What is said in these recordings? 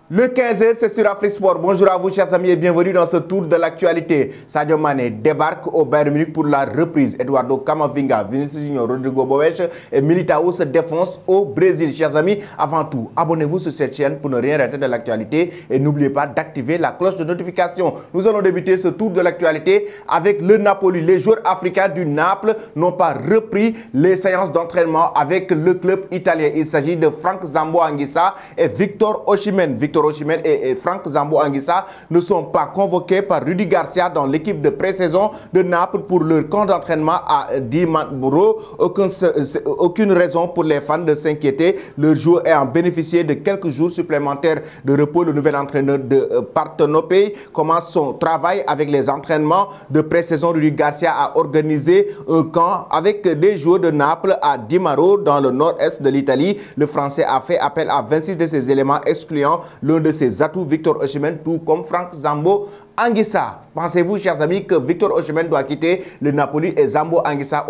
Le 15h, c'est sur Afrique Sport. Bonjour à vous, chers amis, et bienvenue dans ce tour de l'actualité. Sadio Mané débarque au Bayern Munich pour la reprise. Eduardo Camavinga, Vinicius Junior, Rodrigo Boes et Militao se défoncent au Brésil. Chers amis, avant tout, abonnez-vous sur cette chaîne pour ne rien rater de l'actualité et n'oubliez pas d'activer la cloche de notification. Nous allons débuter ce tour de l'actualité avec le Napoli. Les joueurs africains du Naples n'ont pas repris les séances d'entraînement avec le club italien. Il s'agit de Franck Zambo Anguissa et Victor Osimhen. Victor Osimhen et Franck Zambo Anguissa ne sont pas convoqués par Rudy Garcia dans l'équipe de pré-saison de Naples pour leur camp d'entraînement à Dimambro. Aucune raison pour les fans de s'inquiéter. Le joueur est en bénéficié de quelques jours supplémentaires de repos. Le nouvel entraîneur de Partenopei commence son travail avec les entraînements de pré-saison. Rudy Garcia a organisé un camp avec des joueurs de Naples à Dimambro dans le nord-est de l'Italie. Le Français a fait appel à 26 de ses éléments excluant l'un de ses atouts, Victor Osimhen, tout comme Franck Zambo Anguissa. Pensez-vous, chers amis, que Victor Osimhen doit quitter le Napoli et Zambo Anguissa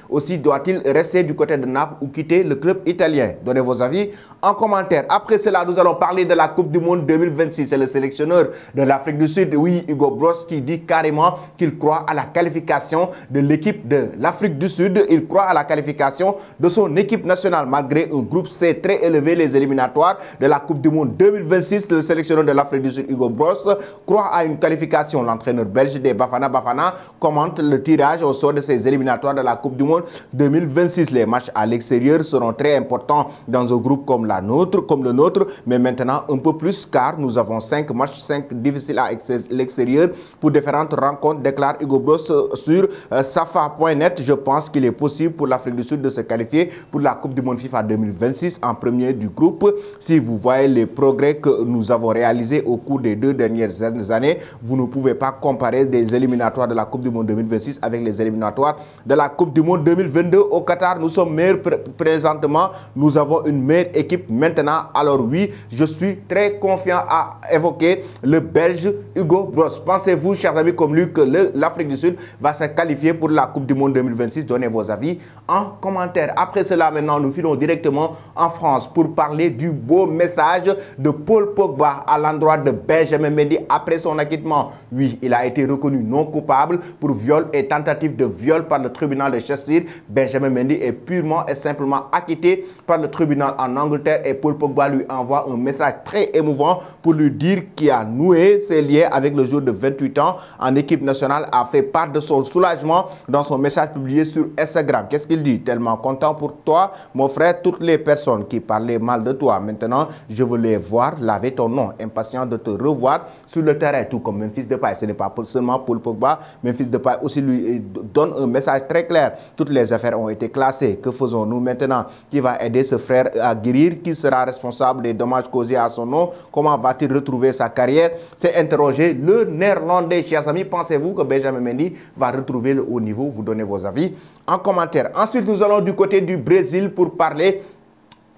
aussi doit-il rester du côté de Naples ou quitter le club italien? Donnez vos avis en commentaire. Après cela, nous allons parler de la Coupe du Monde 2026. C'est le sélectionneur de l'Afrique du Sud, oui, Hugo Broos, qui dit carrément qu'il croit à la qualification de l'équipe de l'Afrique du Sud. Il croit à la qualification de son équipe nationale, malgré un groupe C très élevé, les éliminatoires de la Coupe du Monde 2026. Le sélectionneur de l'Afrique du Sud, Hugo Broos, croit à une qualification. L'entraîneur belge des Bafana Bafana commente le tirage au sort de ces éliminatoires de la Coupe du Monde 2026. Les matchs à l'extérieur seront très importants dans un groupe comme le nôtre, mais maintenant un peu plus car nous avons 5 matchs, 5 difficiles à l'extérieur pour différentes rencontres, déclare Hugo Broos sur safa.net. Je pense qu'il est possible pour l'Afrique du Sud de se qualifier pour la Coupe du Monde FIFA 2026 en premier du groupe. Si vous voyez les progrès que nous avons réalisés au cours des 2 dernières années, vous ne pouvez pas comparer des éliminatoires de la Coupe du Monde 2026 avec les éliminatoires de la Coupe du Monde 2022 au Qatar. Nous sommes meilleurs présentement. Nous avons une meilleure équipe maintenant. Alors oui, je suis très confiant à évoquer le Belge Hugo Broos. Pensez-vous, chers amis, comme lui, que l'Afrique du Sud va se qualifier pour la Coupe du Monde 2026? Donnez vos avis en commentaire. Après cela, maintenant, nous filons directement en France pour parler du beau message de Paul Pogba à l'endroit de Benjamin Mendy après son acquittement. Oui, il a été reconnu non coupable pour viol et tentative de viol par le tribunal de Chester. Benjamin Mendy est purement et simplement acquitté par le tribunal en Angleterre et Paul Pogba lui envoie un message très émouvant pour lui dire qu'il a noué ses liens avec le joueur de 28 ans en équipe nationale, a fait part de son soulagement dans son message publié sur Instagram. Qu'est-ce qu'il dit? Tellement content pour toi, mon frère, toutes les personnes qui parlaient mal de toi. Maintenant, je veux les voir laver ton nom. Impatient de te revoir sur le terrain, tout comme Memphis Depay. Ce n'est pas seulement Paul Pogba, Memphis Depay aussi lui donne un message très clair. Toutes les affaires ont été classées. Que faisons-nous maintenant? Qui va aider ce frère à guérir? Qui sera responsable des dommages causés à son nom? Comment va-t-il retrouver sa carrière? C'est interrogé le Néerlandais. Chers amis, pensez-vous que Benjamin Mendy va retrouver le haut niveau? Vous donnez vos avis en commentaire. Ensuite, nous allons du côté du Brésil pour parler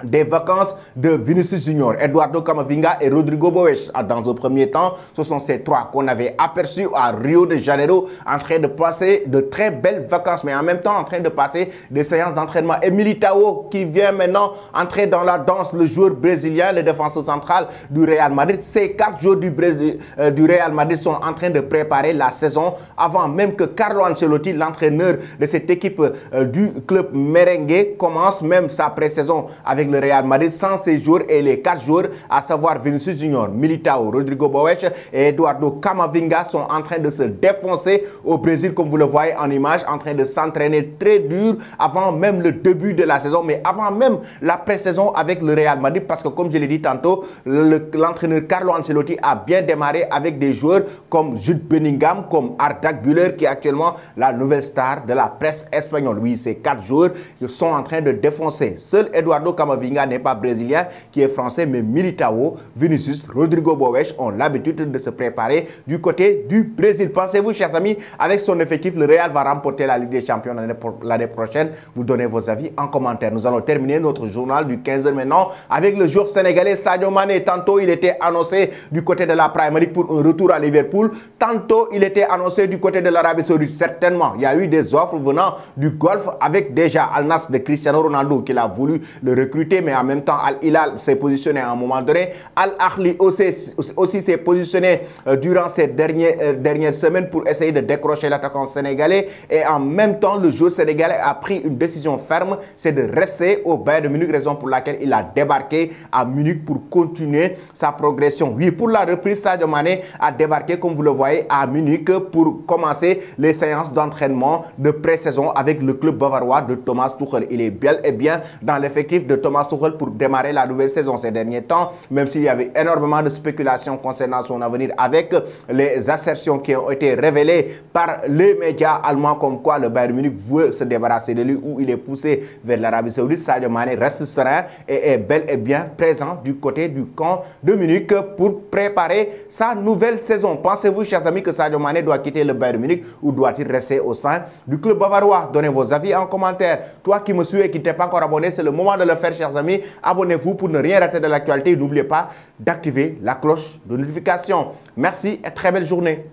des vacances de Vinicius Junior, Eduardo Camavinga et Rodrigo Boes. Dans un premier temps, ce sont ces trois qu'on avait aperçus à Rio de Janeiro en train de passer de très belles vacances, mais en même temps en train de passer des séances d'entraînement. Et Militao qui vient maintenant entrer dans la danse, le joueur brésilien, le défenseur central du Real Madrid. Ces 4 joueurs du Real Madrid sont en train de préparer la saison avant même que Carlo Ancelotti, l'entraîneur de cette équipe du club merengue, commence même sa pré-saison avec le Real Madrid sans ses joueurs et les 4 joueurs, à savoir Vinicius Junior, Militao, Rodrigo Boes et Eduardo Camavinga sont en train de se défoncer au Brésil, comme vous le voyez en image, en train de s'entraîner très dur avant même le début de la saison, mais avant même la pré-saison avec le Real Madrid, parce que comme je l'ai dit tantôt, l'entraîneur Carlo Ancelotti a bien démarré avec des joueurs comme Jude Bellingham, comme Arda Güler, qui est actuellement la nouvelle star de la presse espagnole. Oui, ces 4 joueurs sont en train de défoncer. Seul Eduardo Camavinga n'est pas brésilien, qui est français, mais Militao, Vinicius, Rodrigo Boes ont l'habitude de se préparer du côté du Brésil. Pensez-vous, chers amis, avec son effectif, le Real va remporter la Ligue des Champions l'année prochaine? Vous donnez vos avis en commentaire. Nous allons terminer notre journal du 15h maintenant avec le joueur sénégalais Sadio Mané. Tantôt, il était annoncé du côté de la Premier League pour un retour à Liverpool. Tantôt, il était annoncé du côté de l'Arabie Saoudite. Certainement, il y a eu des offres venant du Golfe avec déjà Al Nassr de Cristiano Ronaldo, qu'il a voulu le recruter lutter, mais en même temps, Al Hilal s'est positionné à un moment donné. Al Ahly aussi s'est positionné durant ces dernières semaines pour essayer de décrocher l'attaquant sénégalais. Et en même temps, le joueur sénégalais a pris une décision ferme, c'est de rester au Bayern de Munich, raison pour laquelle il a débarqué à Munich pour continuer sa progression. Oui, pour la reprise, Sadio Mané a débarqué, comme vous le voyez, à Munich pour commencer les séances d'entraînement de pré-saison avec le club bavarois de Thomas Tuchel. Il est bel et bien dans l'effectif de Thomas Tuchel pour démarrer la nouvelle saison ces derniers temps, même s'il y avait énormément de spéculations concernant son avenir avec les assertions qui ont été révélées par les médias allemands comme quoi le Bayern Munich veut se débarrasser de lui ou il est poussé vers l'Arabie Saoudite. Sadio Mané reste serein et est bel et bien présent du côté du camp de Munich pour préparer sa nouvelle saison. Pensez-vous, chers amis, que Sadio Mané doit quitter le Bayern Munich ou doit-il rester au sein du club bavarois? Donnez vos avis en commentaire. Toi qui me suis et qui n'es pas encore abonné, c'est le moment de le faire, chers amis. Abonnez-vous pour ne rien rater de l'actualité. N'oubliez pas d'activer la cloche de notification. Merci et très belle journée.